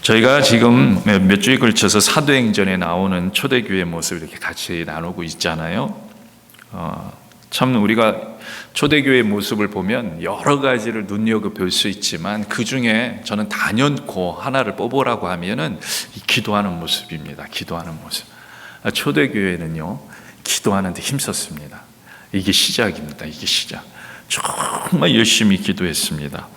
저희가 지금 몇 주에 걸쳐서 사도행전에 나오는 초대교회 모습을 이렇게 같이 나누고 있잖아요. 참 우리가 초대교회 모습을 보면 여러 가지를 눈여겨볼 수 있지만 그 중에 저는 단연코 하나를 뽑으라고 하면은 이 기도하는 모습입니다. 기도하는 모습. 초대교회는요, 기도하는데 힘썼습니다. 이게 시작입니다. 이게 시작. 정말 열심히 기도했습니다.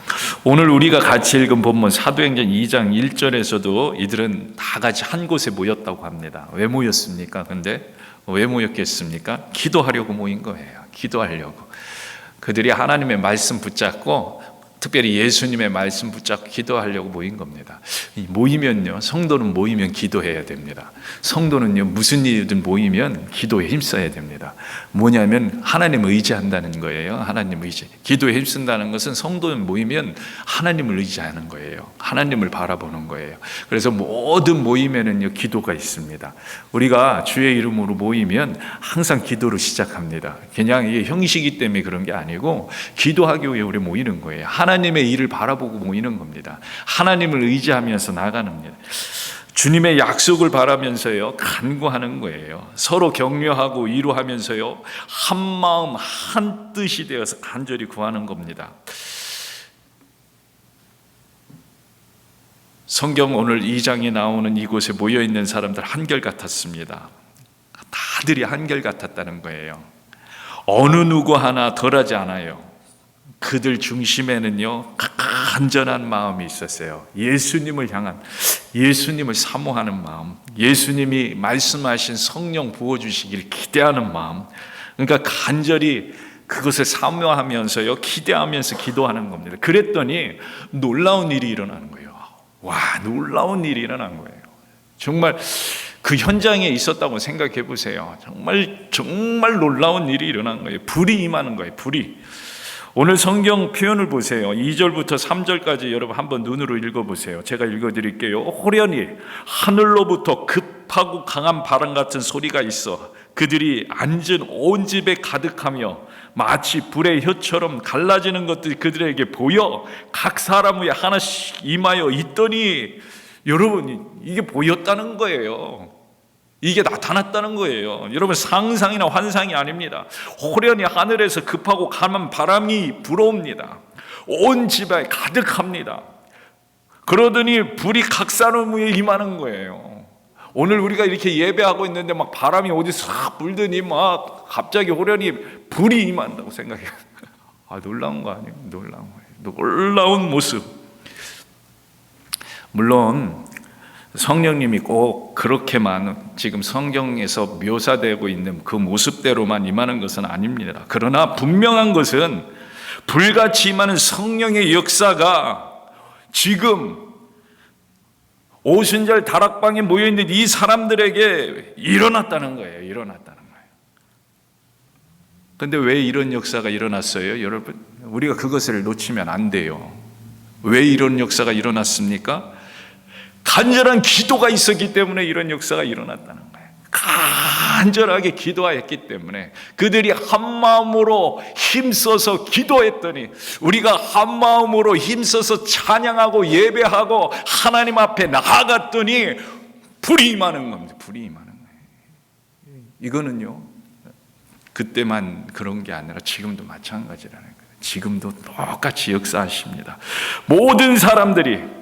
오늘 우리가 같이 읽은 본문 사도행전 2장 1절에서도 이들은 다 같이 한 곳에 모였다고 합니다. 왜 모였습니까? 근데 왜 모였겠습니까? 기도하려고 모인 거예요. 기도하려고. 그들이 하나님의 말씀 붙잡고 특별히 예수님의 말씀 붙잡고 기도하려고 모인 겁니다. 모이면요, 성도는 모이면 기도해야 됩니다. 성도는요, 무슨 일이든 모이면 기도에 힘써야 됩니다. 뭐냐면 하나님을 의지한다는 거예요. 하나님 의지. 기도에 힘쓴다는 것은 성도는 모이면 하나님을 의지하는 거예요. 하나님을 바라보는 거예요. 그래서 모든 모임에는요, 기도가 있습니다. 우리가 주의 이름으로 모이면 항상 기도로 시작합니다. 그냥 이게 형식이 때문에 그런 게 아니고 기도하기 위해 우리 모이는 거예요. 하나님의 일을 바라보고 모이는 겁니다. 하나님을 의지하면서 나가는 겁니다. 주님의 약속을 바라면서요, 간구하는 거예요. 서로 격려하고 위로하면서요, 한 마음 한 뜻이 되어서 간절히 구하는 겁니다. 성경 오늘 2장에 나오는 이곳에 모여있는 사람들 한결같았습니다. 다들이 한결같았다는 거예요. 어느 누구 하나 덜하지 않아요. 그들 중심에는요, 간절한 마음이 있었어요. 예수님을 향한, 예수님을 사모하는 마음, 예수님이 말씀하신 성령 부어주시길 기대하는 마음. 그러니까 간절히 그것을 사모하면서요, 기대하면서 기도하는 겁니다. 그랬더니 놀라운 일이 일어나는 거예요. 와, 놀라운 일이 일어난 거예요. 정말 그 현장에 있었다고 생각해 보세요. 정말 놀라운 일이 일어난 거예요. 불이 임하는 거예요. 불이. 오늘 성경 표현을 보세요. 2절부터 3절까지 여러분 한번 눈으로 읽어보세요. 제가 읽어드릴게요. 호련히 하늘로부터 급하고 강한 바람 같은 소리가 있어 그들이 앉은 온 집에 가득하며 마치 불의 혀처럼 갈라지는 것들이 그들에게 보여 각 사람 위에 하나씩 임하여 있더니, 여러분 이게 보였다는 거예요. 이게 나타났다는 거예요. 여러분 상상이나 환상이 아닙니다. 호련히 하늘에서 급하고 강한 바람이 불어옵니다. 온 집에 가득합니다. 그러더니 불이 각 사람 위에 임하는 거예요. 오늘 우리가 이렇게 예배하고 있는데 막 바람이 어디서 싹 불더니 막 갑자기 호련히 불이 임한다고 생각해요. 놀라운 거 아니에요? 놀라운 거예요. 놀라운 모습. 물론 성령님이 꼭 그렇게만 지금 성경에서 묘사되고 있는 그 모습대로만 임하는 것은 아닙니다. 그러나 분명한 것은 불같이 임하는 성령의 역사가 지금 오순절 다락방에 모여있는 이 사람들에게 일어났다는 거예요. 일어났다는 거예요. 그런데 왜 이런 역사가 일어났어요? 여러분, 우리가 그것을 놓치면 안 돼요. 왜 이런 역사가 일어났습니까? 간절한 기도가 있었기 때문에 이런 역사가 일어났다는 거예요. 간절하게 기도했기 때문에 그들이 한 마음으로 힘써서 기도했더니, 우리가 한 마음으로 힘써서 찬양하고 예배하고 하나님 앞에 나아갔더니 불이 임하는 겁니다. 불이 임하는 거예요. 이거는요, 그때만 그런 게 아니라 지금도 마찬가지라는 거예요. 지금도 똑같이 역사하십니다. 모든 사람들이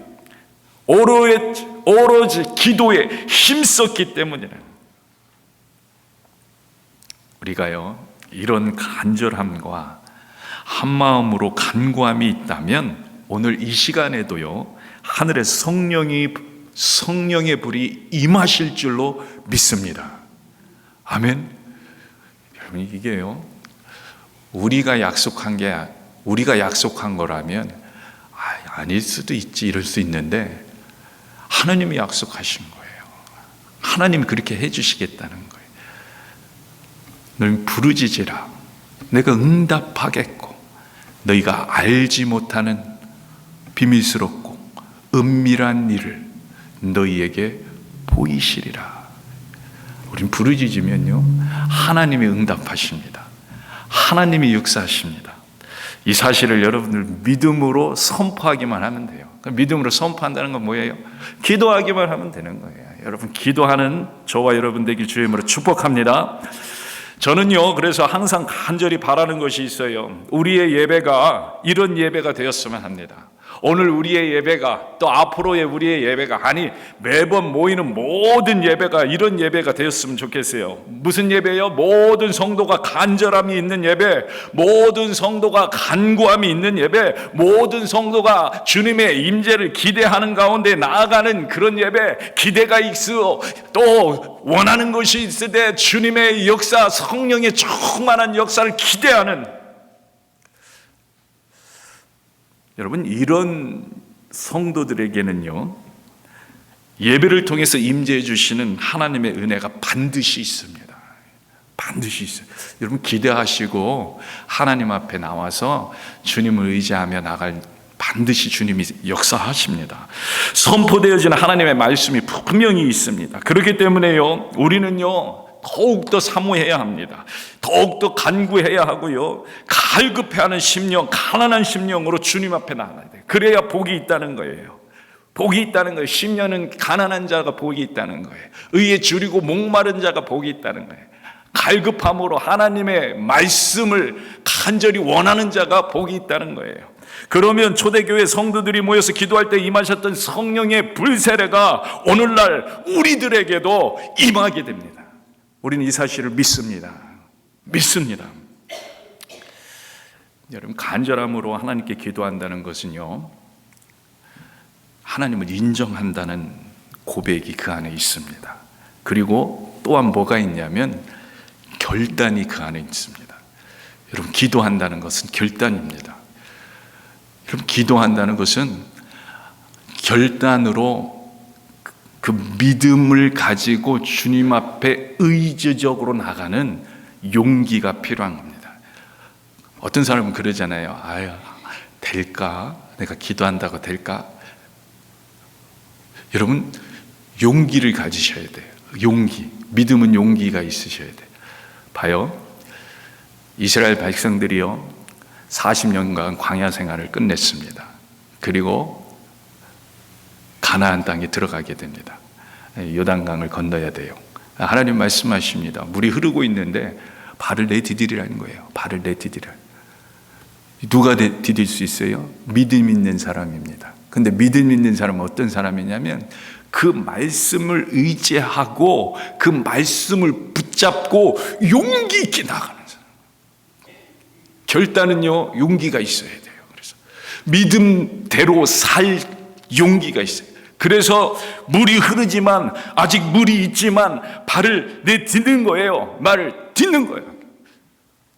오로지 기도에 힘썼기 때문이에요. 우리가요, 이런 간절함과 한마음으로 간구함이 있다면 오늘 이 시간에도요, 하늘에 성령의 불이 임하실 줄로 믿습니다. 아멘. 여러분, 이게요, 우리가 약속한 거라면 아닐 수도 있지, 이럴 수 있는데 하나님이 약속하신 거예요. 하나님이 그렇게 해주시겠다는 거예요. 너희 부르짖으라, 내가 응답하겠고 너희가 알지 못하는 비밀스럽고 은밀한 일을 너희에게 보이시리라. 우린 부르짖으면요, 하나님이 응답하십니다. 하나님이 역사하십니다. 이 사실을 여러분들 믿음으로 선포하기만 하면 돼요. 믿음으로 선포한다는 건 뭐예요? 기도하기만 하면 되는 거예요. 여러분, 기도하는 저와 여러분 되길 주의 이름으로 축복합니다. 저는요, 그래서 항상 간절히 바라는 것이 있어요. 우리의 예배가 이런 예배가 되었으면 합니다. 오늘 우리의 예배가, 또 앞으로의 우리의 예배가, 아니 매번 모이는 모든 예배가 이런 예배가 되었으면 좋겠어요. 무슨 예배요? 모든 성도가 간절함이 있는 예배, 모든 성도가 간구함이 있는 예배, 모든 성도가 주님의 임재를 기대하는 가운데 나아가는 그런 예배, 기대가 있어 또 원하는 것이 있으되 주님의 역사, 성령의 충만한 역사를 기대하는, 여러분, 이런 성도들에게는요, 예배를 통해서 임재해 주시는 하나님의 은혜가 반드시 있습니다. 반드시 있어요. 여러분, 기대하시고 하나님 앞에 나와서 주님을 의지하며 나갈, 반드시 주님이 역사하십니다. 선포되어지는 하나님의 말씀이 분명히 있습니다. 그렇기 때문에요, 우리는요 더욱더 사모해야 합니다. 더욱더 간구해야 하고요, 갈급해하는 심령, 가난한 심령으로 주님 앞에 나가야 돼요. 그래야 복이 있다는 거예요. 복이 있다는 거예요. 심령은 가난한 자가 복이 있다는 거예요. 의에 줄이고 목마른 자가 복이 있다는 거예요. 갈급함으로 하나님의 말씀을 간절히 원하는 자가 복이 있다는 거예요. 그러면 초대교회 성도들이 모여서 기도할 때 임하셨던 성령의 불세례가 오늘날 우리들에게도 임하게 됩니다. 우리는 이 사실을 믿습니다. 믿습니다. 여러분, 간절함으로 하나님께 기도한다는 것은요, 하나님을 인정한다는 고백이 그 안에 있습니다. 그리고 또한 뭐가 있냐면 결단이 그 안에 있습니다. 여러분, 기도한다는 것은 결단입니다. 여러분, 기도한다는 것은 결단으로 그 믿음을 가지고 주님 앞에 의지적으로 나가는 용기가 필요한 겁니다. 어떤 사람은 그러잖아요. 아유, 될까? 내가 기도한다고 될까? 여러분, 용기를 가지셔야 돼요. 용기. 믿음은 용기가 있으셔야 돼요. 봐요. 이스라엘 백성들이요, 40년간 광야 생활을 끝냈습니다. 그리고 가나안 땅에 들어가게 됩니다. 요단강을 건너야 돼요. 하나님 말씀하십니다. 물이 흐르고 있는데 발을 내디디라는 거예요. 발을 내디디라. 누가 디딜 수 있어요? 믿음 있는 사람입니다. 근데 믿음 있는 사람은 어떤 사람이냐면 그 말씀을 의지하고 그 말씀을 붙잡고 용기 있게 나가는 사람. 결단은요, 용기가 있어야 돼요. 그래서 믿음대로 살 용기가 있어요. 그래서 물이 흐르지만, 아직 물이 있지만 발을 내딛는 거예요. 말을 딛는 거예요.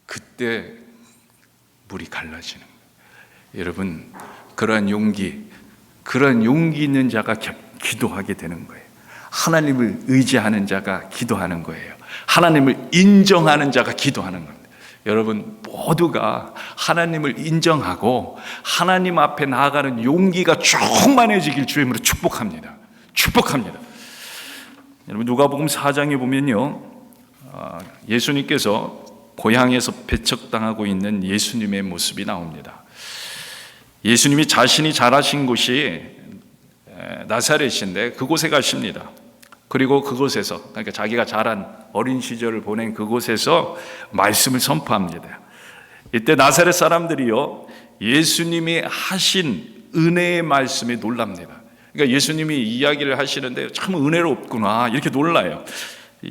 그때 물이 갈라지는 거예요. 여러분, 그러한 용기 있는 자가 기도하게 되는 거예요. 하나님을 의지하는 자가 기도하는 거예요. 하나님을 인정하는 자가 기도하는 겁니다. 여러분, 모두가 하나님을 인정하고 하나님 앞에 나아가는 용기가 충만해지길 주의 이름으로 축복합니다. 축복합니다. 여러분, 누가복음 4장에 보면요, 예수님께서 고향에서 배척당하고 있는 예수님의 모습이 나옵니다. 예수님이 자신이 자라신 곳이 나사렛인데 그곳에 가십니다. 그리고 그곳에서, 그러니까 자기가 자란 어린 시절을 보낸 그곳에서 말씀을 선포합니다. 이때 나사렛 사람들이요, 예수님이 하신 은혜의 말씀에 놀랍니다. 그러니까 예수님이 이야기를 하시는데 참 은혜롭구나, 이렇게 놀라요.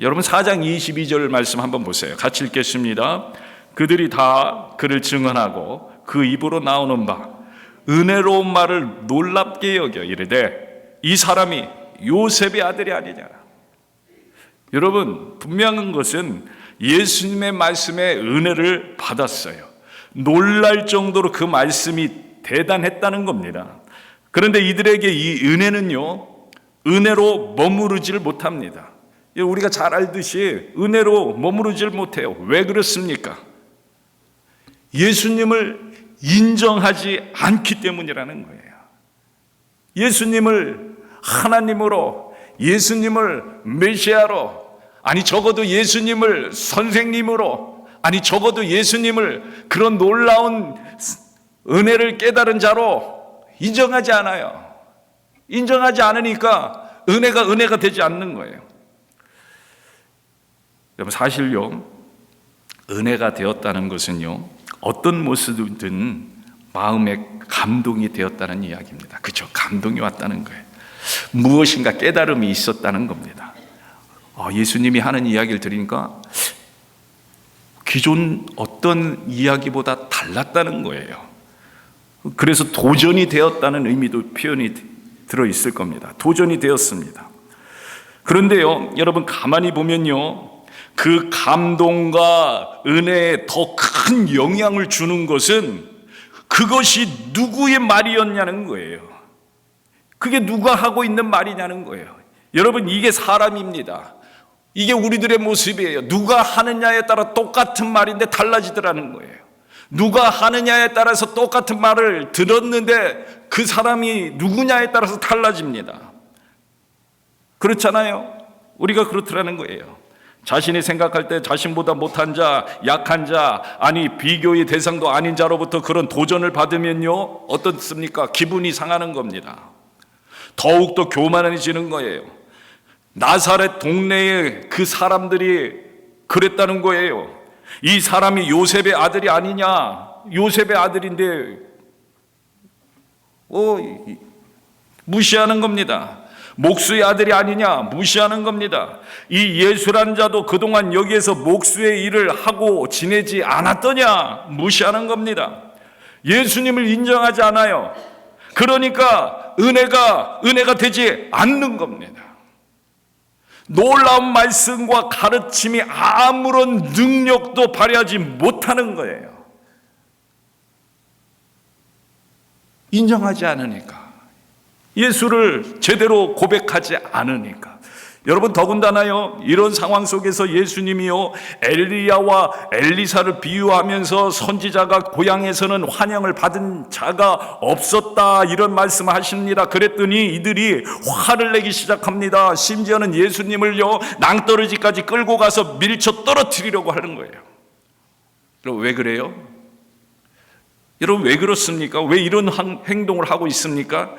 여러분, 4장 22절 말씀 한번 보세요. 같이 읽겠습니다. 그들이 다 그를 증언하고 그 입으로 나오는 바 은혜로운 말을 놀랍게 여겨 이르되 이 사람이 요셉의 아들이 아니냐. 여러분, 분명한 것은 예수님의 말씀에 은혜를 받았어요. 놀랄 정도로 그 말씀이 대단했다는 겁니다. 그런데 이들에게 이 은혜는요, 은혜로 머무르지를 못합니다. 우리가 잘 알듯이 은혜로 머무르지를 못해요. 왜 그렇습니까? 예수님을 인정하지 않기 때문이라는 거예요. 예수님을 하나님으로, 예수님을 메시아로, 아니 적어도 예수님을 선생님으로, 아니 적어도 예수님을 그런 놀라운 은혜를 깨달은 자로 인정하지 않아요. 인정하지 않으니까 은혜가 되지 않는 거예요. 여러분, 사실요, 은혜가 되었다는 것은요, 어떤 모습이든 마음에 감동이 되었다는 이야기입니다. 그렇죠? 감동이 왔다는 거예요. 무엇인가 깨달음이 있었다는 겁니다. 예수님이 하는 이야기를 들으니까 기존 어떤 이야기보다 달랐다는 거예요. 그래서 도전이 되었다는 의미도 표현이 들어있을 겁니다. 도전이 되었습니다. 그런데요, 여러분 가만히 보면요, 그 감동과 은혜에 더 큰 영향을 주는 것은 그것이 누구의 말이었냐는 거예요. 그게 누가 하고 있는 말이냐는 거예요. 여러분, 이게 사람입니다. 이게 우리들의 모습이에요. 누가 하느냐에 따라 똑같은 말인데 달라지더라는 거예요. 누가 하느냐에 따라서 똑같은 말을 들었는데 그 사람이 누구냐에 따라서 달라집니다. 그렇잖아요. 우리가 그렇더라는 거예요. 자신이 생각할 때 자신보다 못한 자, 약한 자, 아니 비교의 대상도 아닌 자로부터 그런 도전을 받으면요, 어떻습니까? 기분이 상하는 겁니다. 더욱더 교만해지는 거예요. 나사렛 동네에 그 사람들이 그랬다는 거예요. 이 사람이 요셉의 아들이 아니냐? 요셉의 아들인데 무시하는 겁니다. 목수의 아들이 아니냐? 무시하는 겁니다. 이 예수란 자도 그동안 여기에서 목수의 일을 하고 지내지 않았더냐? 무시하는 겁니다. 예수님을 인정하지 않아요. 그러니까 은혜가 되지 않는 겁니다. 놀라운 말씀과 가르침이 아무런 능력도 발휘하지 못하는 거예요. 인정하지 않으니까, 예수를 제대로 고백하지 않으니까. 여러분, 더군다나요, 이런 상황 속에서 예수님이요, 엘리야와 엘리사를 비유하면서 선지자가 고향에서는 환영을 받은 자가 없었다, 이런 말씀을 하십니다. 그랬더니 이들이 화를 내기 시작합니다. 심지어는 예수님을요, 낭떠러지까지 끌고 가서 밀쳐 떨어뜨리려고 하는 거예요. 여러분, 왜 그래요? 여러분, 왜 그렇습니까? 왜 이런 행동을 하고 있습니까?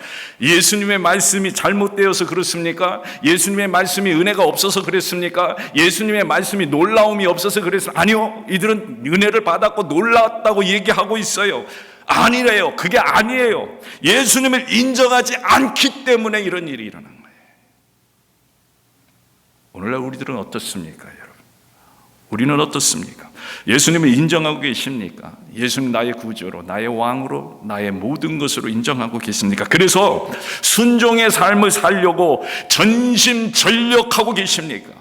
예수님의 말씀이 잘못되어서 그렇습니까? 예수님의 말씀이 은혜가 없어서 그랬습니까? 예수님의 말씀이 놀라움이 없어서 그랬습니까? 아니요, 이들은 은혜를 받았고 놀랐다고 얘기하고 있어요. 아니래요. 그게 아니에요. 예수님을 인정하지 않기 때문에 이런 일이 일어난 거예요. 오늘날 우리들은 어떻습니까, 여러분? 우리는 어떻습니까? 예수님을 인정하고 계십니까? 예수님 나의 구주로, 나의 왕으로, 나의 모든 것으로 인정하고 계십니까? 그래서 순종의 삶을 살려고 전심전력하고 계십니까?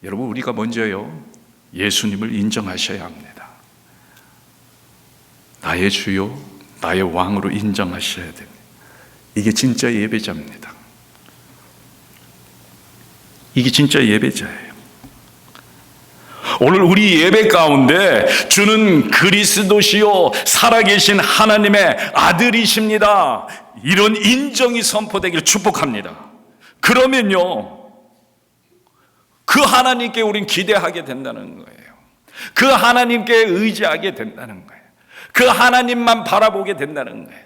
여러분, 우리가 먼저요, 예수님을 인정하셔야 합니다. 나의 주요, 나의 왕으로 인정하셔야 됩니다. 이게 진짜 예배자입니다. 이게 진짜 예배자예요. 오늘 우리 예배 가운데 주는 그리스도시요 살아계신 하나님의 아들이십니다, 이런 인정이 선포되기를 축복합니다. 그러면요, 그 하나님께 우린 기대하게 된다는 거예요. 그 하나님께 의지하게 된다는 거예요. 그 하나님만 바라보게 된다는 거예요.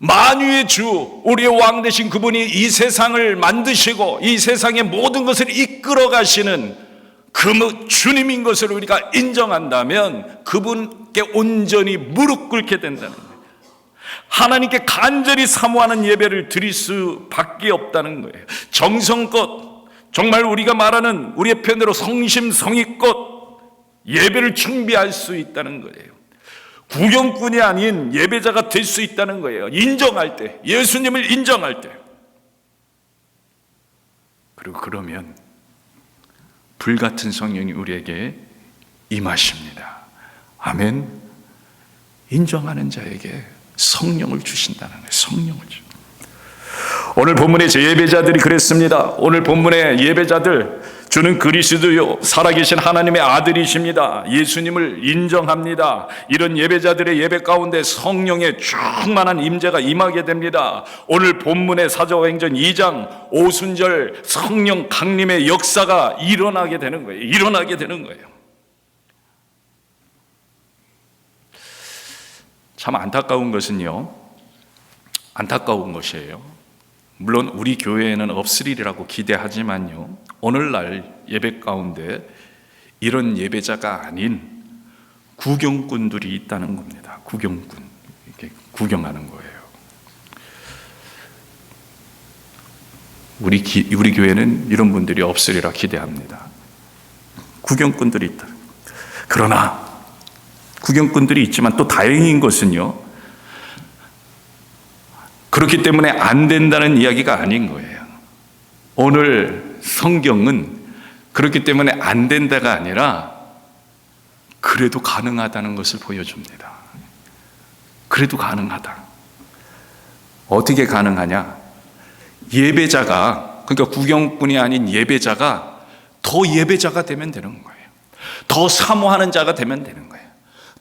만유의 주, 우리의 왕 되신 그분이 이 세상을 만드시고 이 세상의 모든 것을 이끌어 가시는 그 주님인 것을 우리가 인정한다면 그분께 온전히 무릎 꿇게 된다는 거예요. 하나님께 간절히 사모하는 예배를 드릴 수밖에 없다는 거예요. 정성껏, 정말 우리가 말하는 우리의 편으로 성심성의껏 예배를 준비할 수 있다는 거예요. 구경꾼이 아닌 예배자가 될 수 있다는 거예요. 인정할 때, 예수님을 인정할 때. 그리고 그러면 불같은 성령이 우리에게 임하십니다. 아멘. 인정하는 자에게 성령을 주신다는 거예요. 성령을 주. 오늘 본문의 제 예배자들이 그랬습니다. 오늘 본문의 예배자들, 주는 그리스도요 살아계신 하나님의 아들이십니다, 예수님을 인정합니다. 이런 예배자들의 예배 가운데 성령의 충만한 임재가 임하게 됩니다. 오늘 본문의 사도행전 2장 오순절 성령 강림의 역사가 일어나게 되는 거예요. 일어나게 되는 거예요. 참 안타까운 것은요, 안타까운 것이에요. 물론 우리 교회에는 없으리라고 기대하지만요, 오늘날 예배 가운데 이런 예배자가 아닌 구경꾼들이 있다는 겁니다. 구경꾼, 이렇게 구경하는 거예요. 우리 교회는 이런 분들이 없으리라 기대합니다. 구경꾼들이 있다. 그러나 구경꾼들이 있지만 또 다행인 것은요, 그렇기 때문에 안 된다는 이야기가 아닌 거예요. 오늘 성경은 그렇기 때문에 안 된다가 아니라 그래도 가능하다는 것을 보여줍니다. 그래도 가능하다. 어떻게 가능하냐? 예배자가, 그러니까 구경꾼이 아닌 예배자가 더 예배자가 되면 되는 거예요. 더 사모하는 자가 되면 되는 거예요.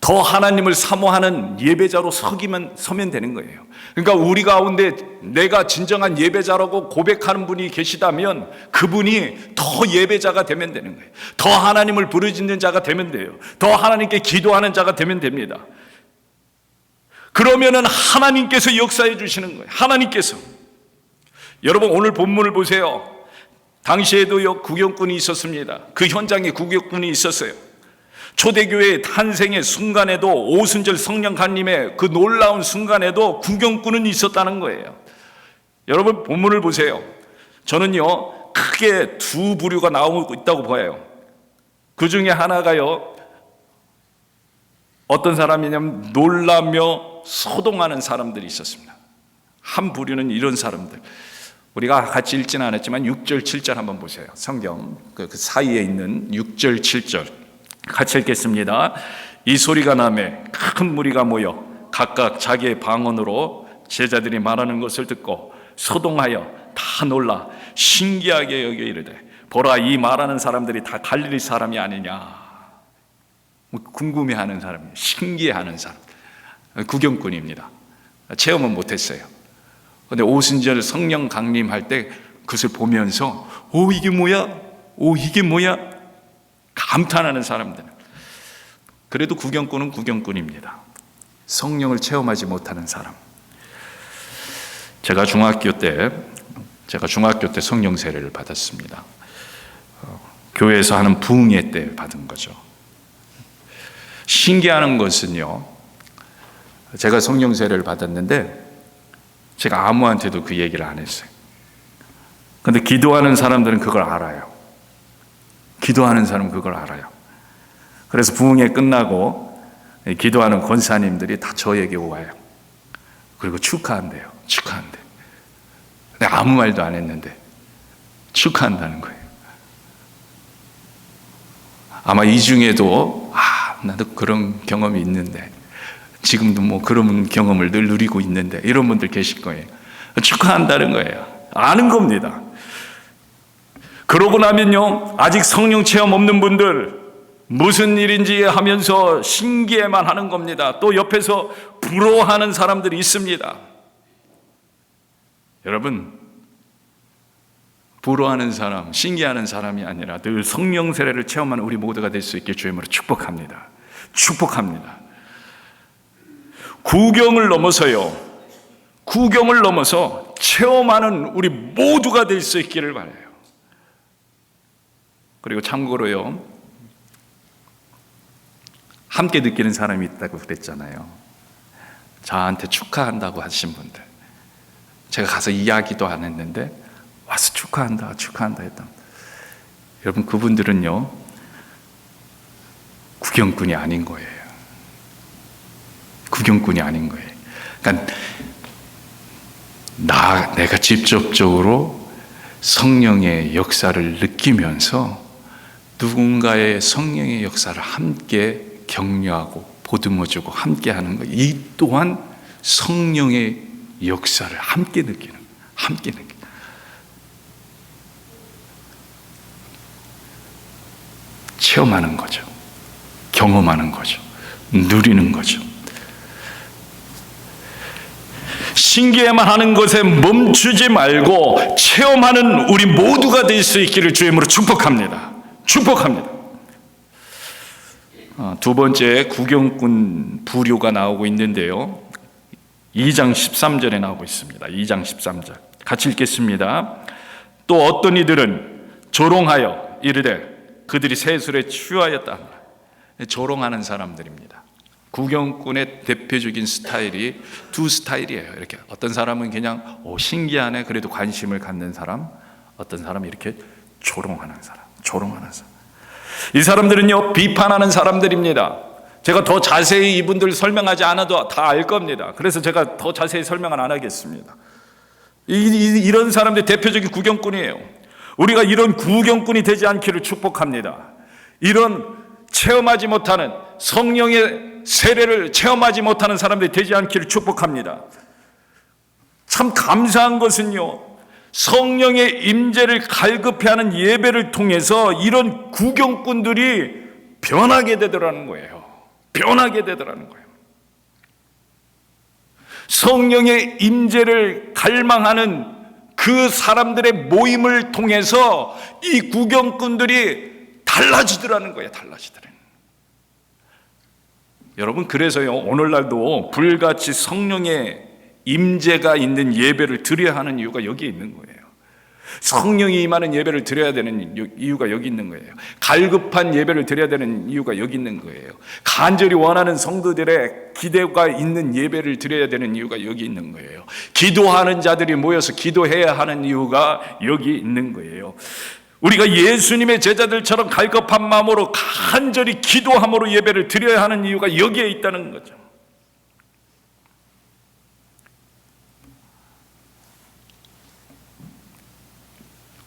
더 하나님을 사모하는 예배자로 서면 되는 거예요. 그러니까 우리 가운데 내가 진정한 예배자라고 고백하는 분이 계시다면 그분이 더 예배자가 되면 되는 거예요. 더 하나님을 부르짖는 자가 되면 돼요. 더 하나님께 기도하는 자가 되면 됩니다. 그러면은 하나님께서 역사해 주시는 거예요. 하나님께서. 여러분, 오늘 본문을 보세요. 당시에도 구경꾼이 있었습니다. 그 현장에 구경꾼이 있었어요. 초대교회의 탄생의 순간에도, 오순절 성령 강림의 그 놀라운 순간에도 구경꾼은 있었다는 거예요. 여러분, 본문을 보세요. 저는요, 크게 두 부류가 나오고 있다고 봐요. 그 중에 하나가요, 어떤 사람이냐면 놀라며 소동하는 사람들이 있었습니다. 한 부류는 이런 사람들, 우리가 같이 읽지는 않았지만 6절 7절 한번 보세요. 성경 그 사이에 있는 6절 7절 같이 읽겠습니다. 이 소리가 나매 큰 무리가 모여 각각 자기의 방언으로 제자들이 말하는 것을 듣고 소동하여 다 놀라 신기하게 여겨 이르되, 보라, 이 말하는 사람들이 다 갈릴리 사람이 아니냐. 궁금해하는 사람이에요. 신기해하는 사람. 구경꾼입니다. 체험은 못했어요. 그런데 오순절 성령 강림할 때 그것을 보면서 오, 이게 뭐야? 오, 이게 뭐야? 감탄하는 사람들. 그래도 구경꾼은 구경꾼입니다. 성령을 체험하지 못하는 사람. 제가 중학교 때 성령 세례를 받았습니다. 교회에서 하는 부흥회 때 받은 거죠. 신기한 것은요, 제가 성령 세례를 받았는데 제가 아무한테도 그 얘기를 안 했어요. 그런데 기도하는 사람들은 그걸 알아요. 기도하는 사람은 그걸 알아요. 그래서 부흥회 끝나고 기도하는 권사님들이 다 저에게 와요. 그리고 축하한대요. 축하한대. 내가 아무 말도 안 했는데 축하한다는 거예요. 아마 이 중에도 나도 그런 경험이 있는데, 지금도 뭐 그런 경험을 늘 누리고 있는데, 이런 분들 계실 거예요. 축하한다는 거예요. 아는 겁니다. 그러고 나면요, 아직 성령 체험 없는 분들 무슨 일인지 하면서 신기해만 하는 겁니다. 또 옆에서 부러워하는 사람들이 있습니다. 여러분, 부러워하는 사람, 신기해하는 사람이 아니라 늘 성령 세례를 체험하는 우리 모두가 될 수 있길 주의 이름으로 축복합니다. 축복합니다. 구경을 넘어서 체험하는 우리 모두가 될 수 있기를 바라요. 그리고 참고로요, 함께 느끼는 사람이 있다고 그랬잖아요. 저한테 축하한다고 하신 분들, 제가 가서 이야기도 안 했는데 와서 축하한다 했다. 여러분, 그분들은요, 구경꾼이 아닌 거예요. 구경꾼이 아닌 거예요. 그러니까 내가 직접적으로 성령의 역사를 느끼면서 누군가의 성령의 역사를 함께 격려하고 보듬어주고 함께 하는 것, 이 또한 성령의 역사를 함께 느끼는, 체험하는 거죠. 경험하는 거죠. 누리는 거죠. 신기해만 하는 것에 멈추지 말고 체험하는 우리 모두가 될 수 있기를 주의 이름으로 축복합니다. 축복합니다. 두 번째 구경꾼 부류가 나오고 있는데요. 2장 13절에 나오고 있습니다. 2장 13절 같이 읽겠습니다. 또 어떤 이들은 조롱하여 이르되 그들이 세술에 취하였다. 조롱하는 사람들입니다. 구경꾼의 대표적인 스타일이 두 스타일이에요. 이렇게 어떤 사람은 그냥 신기하네 그래도 관심을 갖는 사람, 어떤 사람은 이렇게 조롱하는 사람. 이 사람들은요 비판하는 사람들입니다. 제가 더 자세히 이분들 설명하지 않아도 다 알 겁니다. 그래서 제가 더 자세히 설명은 안 하겠습니다. 이런 사람들 대표적인 구경꾼이에요. 우리가 이런 구경꾼이 되지 않기를 축복합니다. 이런 체험하지 못하는 성령의 세례를 체험하지 못하는 사람들이 되지 않기를 축복합니다. 참 감사한 것은요, 성령의 임재를 갈급해하는 예배를 통해서 이런 구경꾼들이 변하게 되더라는 거예요. 성령의 임재를 갈망하는 그 사람들의 모임을 통해서 이 구경꾼들이 달라지더라는 거예요. 여러분, 그래서요 오늘날도 불같이 성령의 임재가 있는 예배를 드려야 하는 이유가 여기에 있는 거예요. 성령이 임하는 예배를 드려야 되는 이유가 여기 있는 거예요. 갈급한 예배를 드려야 되는 이유가 여기 있는 거예요. 간절히 원하는 성도들의 기대가 있는 예배를 드려야 되는 이유가 여기 있는 거예요. 기도하는 자들이 모여서 기도해야 하는 이유가 여기 있는 거예요. 우리가 예수님의 제자들처럼 갈급한 마음으로 간절히 기도함으로 예배를 드려야 하는 이유가 여기에 있다는 거죠.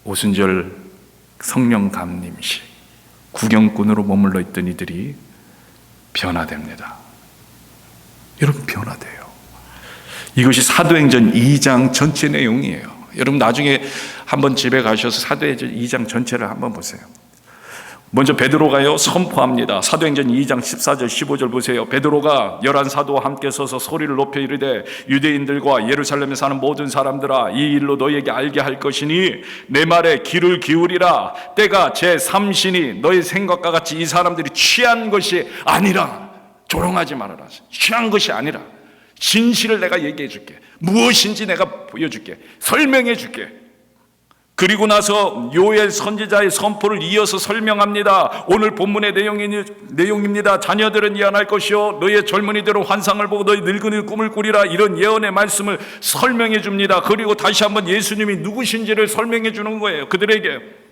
오순절 성령 감림식 구경꾼으로 머물러 있던 이들이 변화됩니다. 여러분, 변화돼요. 이것이 사도행전 2장 전체 내용이에요. 여러분 나중에 한번 집에 가셔서 사도행전 2장 전체를 한번 보세요. 먼저 베드로가요 선포합니다. 사도행전 2장 14절 15절 보세요. 베드로가 11 사도와 함께 서서 소리를 높여 이르되 유대인들과 예루살렘에 사는 모든 사람들아, 이 일로 너희에게 알게 할 것이니 내 말에 귀를 기울이라. 때가 제3신이 너희 생각과 같이 이 사람들이 취한 것이 아니라. 조롱하지 말아라. 취한 것이 아니라 진실을 내가 얘기해 줄게. 무엇인지 내가 보여줄게. 설명해 줄게. 그리고 나서 요엘 선지자의 선포를 이어서 설명합니다. 오늘 본문의 내용입니다. 자녀들은 예언할 것이요 너희의 젊은이들은 환상을 보고 너희 늙은이는 꿈을 꾸리라. 이런 예언의 말씀을 설명해 줍니다. 그리고 다시 한번 예수님이 누구신지를 설명해 주는 거예요. 그들에게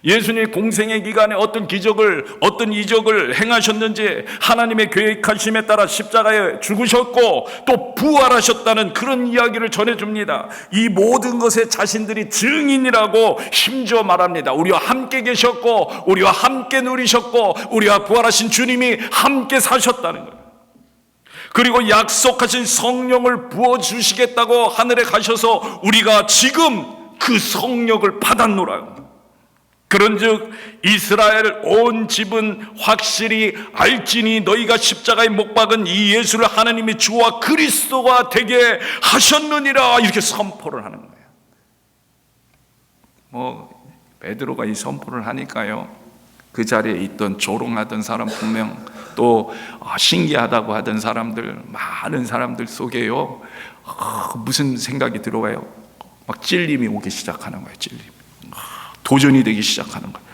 예수님의 공생의 기간에 어떤 기적을, 어떤 이적을 행하셨는지, 하나님의 계획하심에 따라 십자가에 죽으셨고 또 부활하셨다는 그런 이야기를 전해줍니다. 이 모든 것에 자신들이 증인이라고 심지어 말합니다. 우리와 함께 계셨고 우리와 함께 누리셨고 우리와 부활하신 주님이 함께 사셨다는 거예요. 그리고 약속하신 성령을 부어주시겠다고 하늘에 가셔서 우리가 지금 그 성령을 받았노라요. 그런즉 이스라엘 온 집은 확실히 알지니 너희가 십자가에 못 박은 이 예수를 하나님의 주와 그리스도가 되게 하셨느니라. 이렇게 선포를 하는 거예요. 베드로가 이 선포를 하니까요 그 자리에 있던 조롱하던 사람, 분명 또 신기하다고 하던 사람들, 많은 사람들 속에요 무슨 생각이 들어와요? 막 찔림이 오기 시작하는 거예요. 찔림, 도전이 되기 시작하는 거예요.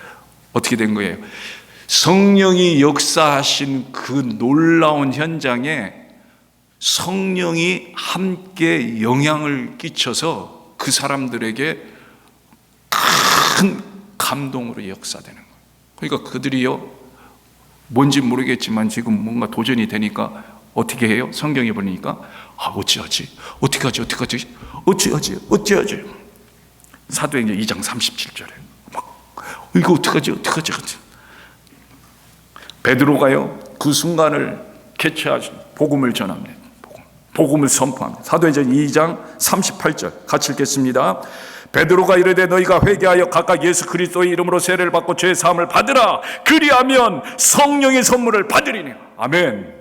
어떻게 된 거예요? 성령이 역사하신 그 놀라운 현장에 성령이 함께 영향을 끼쳐서 그 사람들에게 큰 감동으로 역사되는 거예요. 그러니까 그들이요 뭔지 모르겠지만 지금 뭔가 도전이 되니까 어떻게 해요? 성경에 보니까 어찌하지? 사도행전 2장 37절에 이거 어떡하지? 베드로가요 그 순간을 캐치하신 복음을 전합니다. 복음을 선포합니다. 사도행전 2장 38절 같이 읽겠습니다. 베드로가 이르되 너희가 회개하여 각각 예수 그리스도의 이름으로 세례를 받고 죄 사함을 받으라. 그리하면 성령의 선물을 받으리니. 아멘.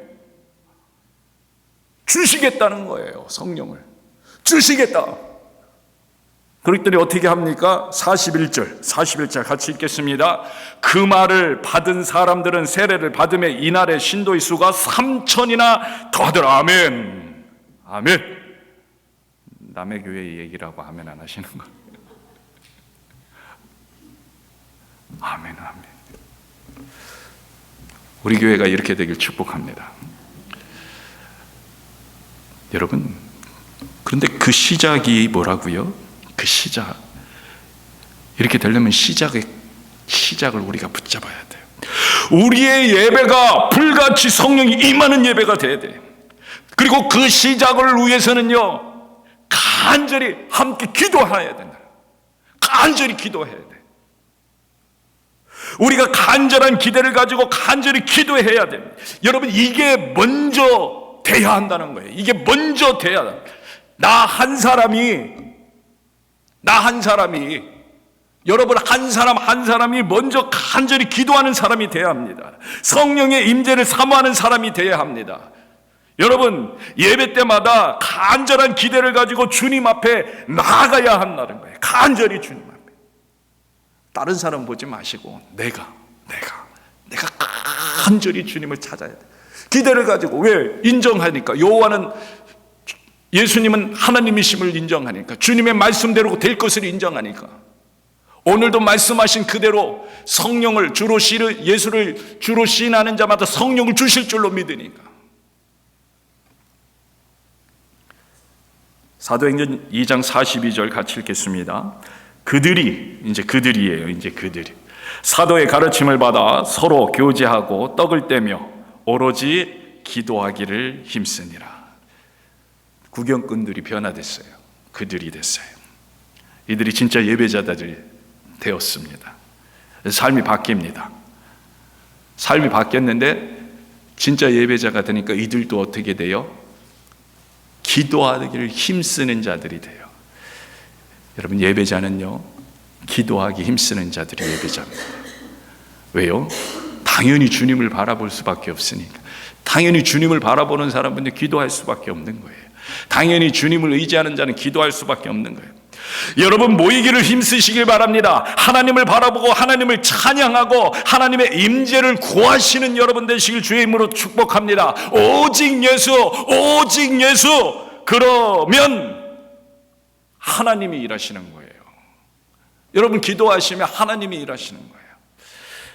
주시겠다는 거예요. 성령을 주시겠다. 그랬더니 어떻게 합니까? 41절 같이 읽겠습니다. 그 말을 받은 사람들은 세례를 받음에 이날의 신도의 수가 3,000이나 더하더라. 아멘. 아멘. 남의 교회 얘기라고 아멘 안 하시는 거. 아멘. 우리 교회가 이렇게 되길 축복합니다. 여러분, 그런데 그 시작이 뭐라고요? 그 시작, 이렇게 되려면 시작을 우리가 붙잡아야 돼요. 우리의 예배가 불같이 성령이 임하는 예배가 돼야 돼요. 그리고 그 시작을 위해서는요, 간절히 함께 기도해야 된다. 간절히 기도해야 돼. 우리가 간절한 기대를 가지고 간절히 기도해야 됩니다. 여러분, 이게 먼저 돼야 한다는 거예요. 이게 먼저 돼야 한다. 나 한 사람이 여러분 한 사람이 먼저 간절히 기도하는 사람이 돼야 합니다. 성령의 임재를 사모하는 사람이 돼야 합니다. 여러분, 예배 때마다 간절한 기대를 가지고 주님 앞에 나아가야 한다는 거예요. 간절히 주님 앞에. 다른 사람 보지 마시고 내가 간절히 주님을 찾아야 돼. 기대를 가지고. 왜? 인정하니까. 예수님은 하나님이심을 인정하니까, 주님의 말씀대로 될 것을 인정하니까, 오늘도 말씀하신 그대로 성령을 예수를 주로 시인하는 자마다 성령을 주실 줄로 믿으니까. 사도행전 2장 42절 같이 읽겠습니다. 그들이 사도의 가르침을 받아 서로 교제하고 떡을 떼며 오로지 기도하기를 힘쓰니라. 구경꾼들이 변화됐어요. 그들이 됐어요. 이들이 진짜 예배자들이 되었습니다. 삶이 바뀝니다. 삶이 바뀌었는데 진짜 예배자가 되니까 이들도 어떻게 돼요? 기도하기를 힘쓰는 자들이 돼요. 여러분, 예배자는요, 기도하기 힘쓰는 자들이 예배자입니다. 왜요? 당연히 주님을 바라볼 수밖에 없으니까. 당연히 주님을 바라보는 사람은 기도할 수밖에 없는 거예요. 당연히 주님을 의지하는 자는 기도할 수밖에 없는 거예요. 여러분, 모이기를 힘쓰시길 바랍니다. 하나님을 바라보고 하나님을 찬양하고 하나님의 임재를 구하시는 여러분 되시길 주의 이름으로 축복합니다. 오직 예수. 그러면 하나님이 일하시는 거예요. 여러분, 기도하시면 하나님이 일하시는 거예요.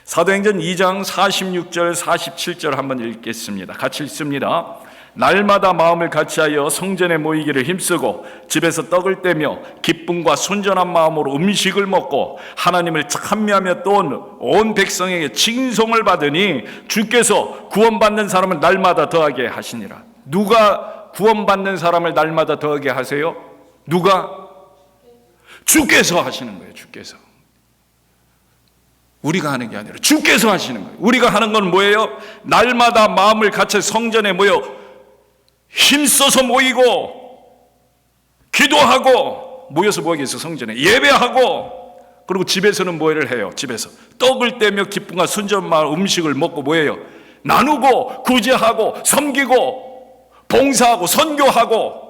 사도행전 2장 46절 47절 한번 읽겠습니다. 같이 읽습니다. 날마다 마음을 같이하여 성전에 모이기를 힘쓰고 집에서 떡을 떼며 기쁨과 순전한 마음으로 음식을 먹고 하나님을 찬미하며 또 온 백성에게 칭송을 받으니 주께서 구원받는 사람을 날마다 더하게 하시니라. 누가 구원받는 사람을 날마다 더하게 하세요? 누가? 주께서 하시는 거예요. 주께서. 우리가 하는 게 아니라 주께서 하시는 거예요. 우리가 하는 건 뭐예요? 날마다 마음을 같이 성전에 모여 힘써서 모이고 기도하고, 모여서 뭐하기 위해서 성전에 예배하고, 그리고 집에서는 뭐를 해요? 집에서 떡을 떼며 기쁨과 순전한 마음 음식을 먹고 뭐예요? 나누고 구제하고 섬기고 봉사하고 선교하고.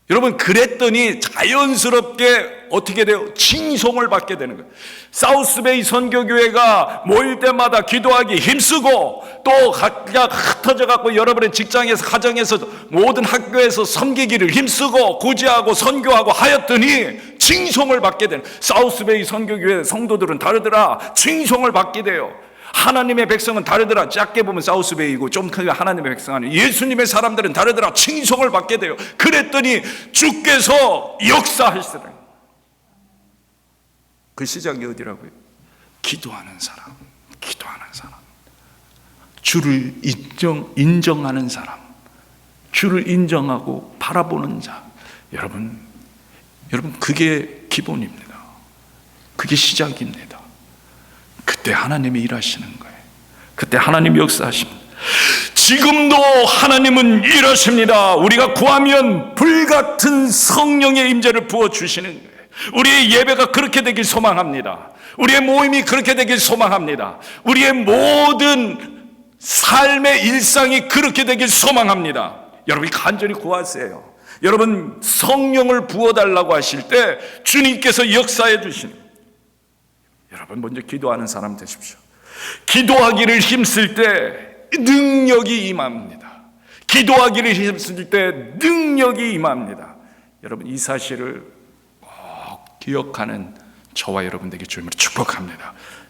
여러분, 그랬더니 자연스럽게 어떻게 돼요? 칭송을 받게 되는 거예요. 사우스베이 선교교회가 모일 때마다 기도하기 힘쓰고, 또 각각 흩어져 갖고 여러분의 직장에서, 가정에서, 모든 학교에서 섬기기를 힘쓰고 구제하고 선교하고 하였더니 칭송을 받게 되는. 사우스베이 선교교회 성도들은 다르더라. 칭송을 받게 돼요. 하나님의 백성은 다르더라. 작게 보면 사우스베이고 좀 크게 하나님의 백성 아니에요. 예수님의 사람들은 다르더라. 칭송을 받게 돼요. 그랬더니 주께서 역사하시더라. 그 시작이 어디라고요? 기도하는 사람. 주를 인정하는 사람. 주를 인정하고 바라보는 자. 여러분, 그게 기본입니다. 그게 시작입니다. 그때 하나님이 일하시는 거예요. 그때 하나님이 역사하십니다. 지금도 하나님은 일하십니다. 우리가 구하면 불같은 성령의 임재를 부어주시는 거예요. 우리의 예배가 그렇게 되길 소망합니다. 우리의 모임이 그렇게 되길 소망합니다. 우리의 모든 삶의 일상이 그렇게 되길 소망합니다. 여러분이 간절히 구하세요. 여러분, 성령을 부어달라고 하실 때 주님께서 역사해 주시는, 여러분 먼저 기도하는 사람 되십시오. 기도하기를 힘쓸 때 능력이 임합니다. 기도하기를 힘쓸 때 능력이 임합니다. 여러분, 이 사실을 꼭 기억하는 저와 여러분 되게 주님으로 축복합니다.